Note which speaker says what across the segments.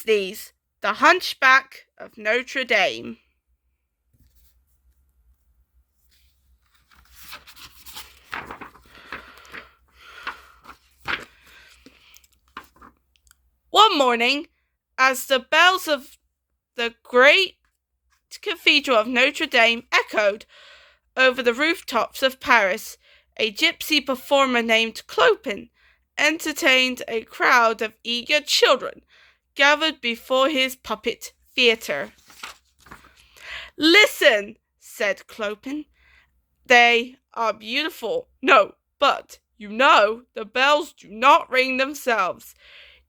Speaker 1: Disney's The Hunchback of Notre Dame. One morning, as the bells of the great Cathedral of Notre Dame echoed over the rooftops of Paris, a gypsy performer named Clopin entertained a crowd of eager children gathered before his puppet theatre. "Listen," said Clopin. "They are beautiful. No, but, the bells do not ring themselves."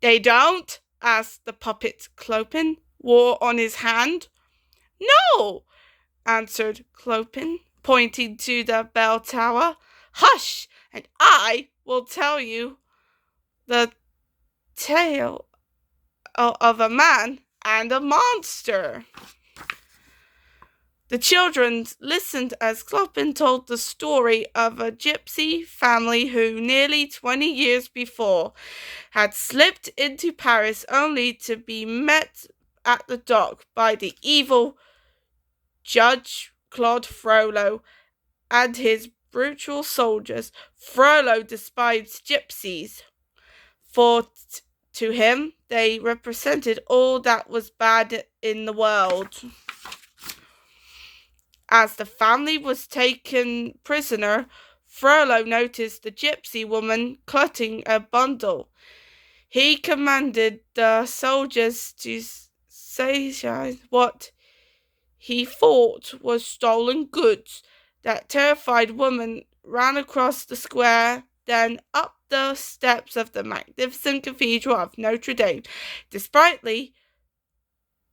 Speaker 1: "They don't?" asked the puppet Clopin wore on his hand. "No," answered Clopin, pointing to the bell tower. "Hush, and I will tell you the tale of a man and a monster." The children listened as Clopin told the story of a gypsy family who, nearly 20 years before, had slipped into Paris only to be met at the dock by the evil Judge Claude Frollo and his brutal soldiers. Frollo despised gypsies, for to him they represented all that was bad in the world. As the family was taken prisoner, Frollo noticed the gypsy woman clutching a bundle. He commanded the soldiers to seize what he thought was stolen goods. That terrified woman ran across the square, then up the steps of the magnificent Cathedral of Notre Dame. Desperately,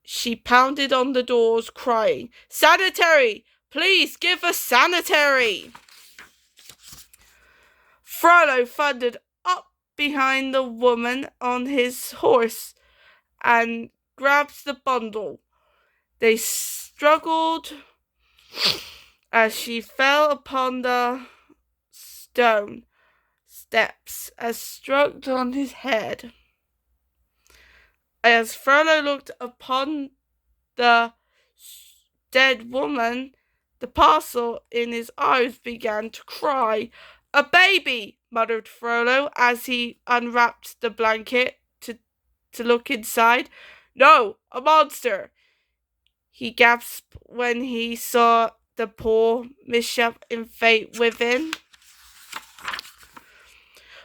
Speaker 1: she pounded on the doors, crying, "Sanitary! Please give us sanitary!" Frollo thundered up behind the woman on his horse and grabbed the bundle. They struggled as she fell upon the stone steps and struck on his head. As Frollo looked upon the dead woman, the parcel in his eyes began to cry. "A baby!" muttered Frollo as he unwrapped the blanket to look inside. "No, a monster!" he gasped when he saw the poor misshapen fate within.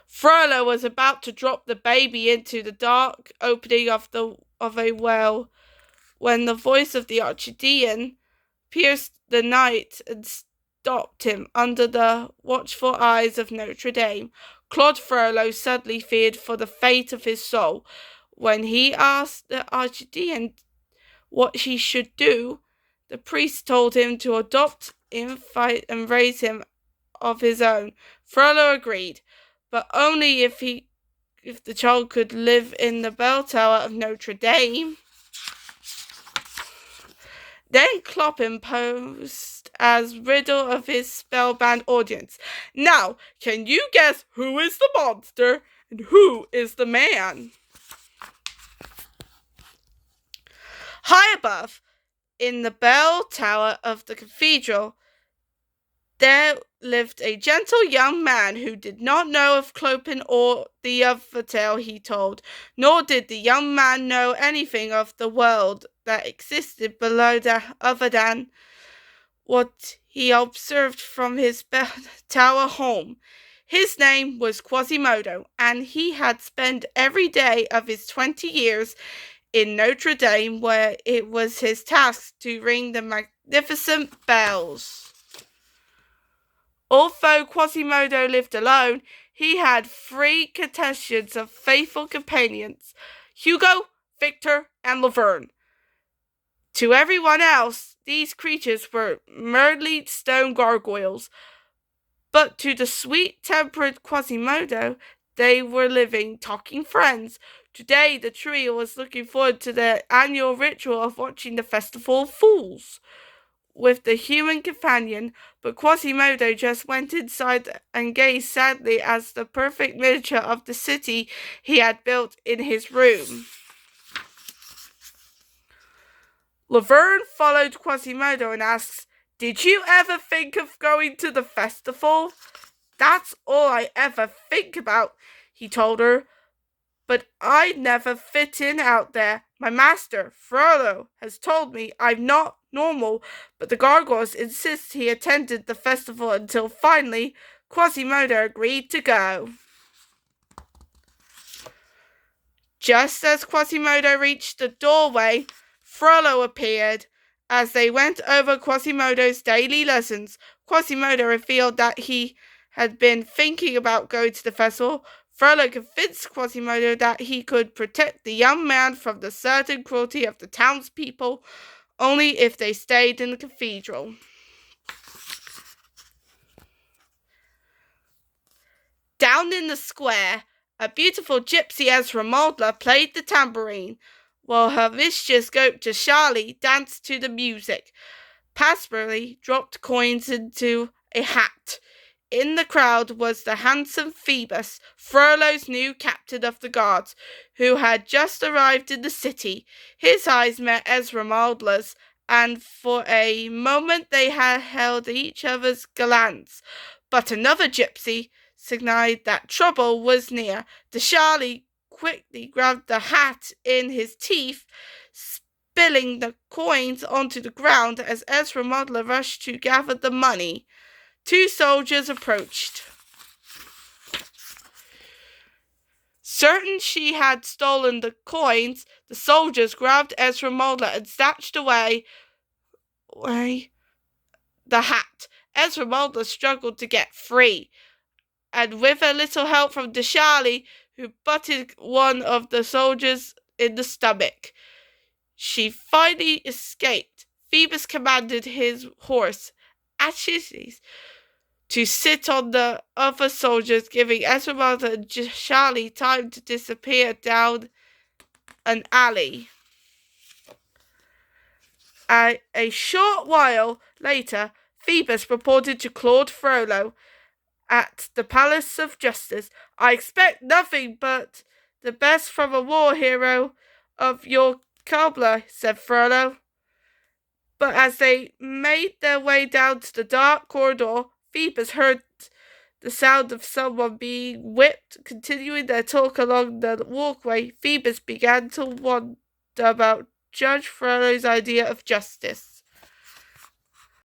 Speaker 1: Frollo was about to drop the baby into the dark opening of a well when the voice of the Archdeacon pierced the night and stopped him under the watchful eyes of Notre Dame. Claude Frollo suddenly feared for the fate of his soul. When he asked the Archdeacon what he should do, the priest told him to adopt him, fight, and raise him of his own. Frollo agreed, but only if the child could live in the bell tower of Notre Dame. Then Clopin posed as riddle of his spellbound audience. "Now, can you guess who is the monster and who is the man?" High above, in the bell tower of the cathedral, there lived a gentle young man who did not know of Clopin or the other tale he told, nor did the young man know anything of the world that existed below other than what he observed from his bell tower home. His name was Quasimodo, and he had spent every day of his 20 years in Notre Dame, where it was his task to ring the magnificent bells. Although Quasimodo lived alone, he had 3 contestants of faithful companions, Hugo, Victor, and Laverne. To everyone else, these creatures were merely stone gargoyles, but to the sweet-tempered Quasimodo, they were living, talking friends. Today, the trio was looking forward to the annual ritual of watching the Festival of Fools with the human companion, but Quasimodo just went inside and gazed sadly at the perfect miniature of the city he had built in his room. Laverne followed Quasimodo and asks, "Did you ever think of going to the festival?" "That's all I ever think about," he told her. "But I never fit in out there. My master, Frollo, has told me I'm not normal, but the gargoyles insist he attended the festival until finally Quasimodo agreed to go." Just as Quasimodo reached the doorway, Frollo appeared. As they went over Quasimodo's daily lessons, Quasimodo revealed that he had been thinking about going to the festival. Frollo convinced Quasimodo that he could protect the young man from the certain cruelty of the townspeople only if they stayed in the cathedral. Down in the square, a beautiful gypsy Esmeralda played the tambourine, while her mischievous goat Jashali danced to the music. Passepartout dropped coins into a hat. In the crowd was the handsome Phoebus, Frollo's new captain of the guards, who had just arrived in the city. His eyes met Esmeralda's, and for a moment they had held each other's glance. But another gypsy signaled that trouble was near. Dashali quickly grabbed the hat in his teeth, spilling the coins onto the ground as Esmeralda rushed to gather the money. Two soldiers approached. Certain she had stolen the coins, the soldiers grabbed Esmeralda and snatched away the hat. Esmeralda struggled to get free, and with a little help from Dashali, who butted one of the soldiers in the stomach, she finally escaped. Phoebus commanded his horse, Achilles, to sit on the other soldiers, giving Esmeralda and Dashali time to disappear down an alley. A short while later, Phoebus reported to Claude Frollo at the Palace of Justice. "I expect nothing but the best from a war hero of your cobbler," said Frollo. But as they made their way down to the dark corridor, Phoebus heard the sound of someone being whipped. Continuing their talk along the walkway, Phoebus began to wonder about Judge Frollo's idea of justice.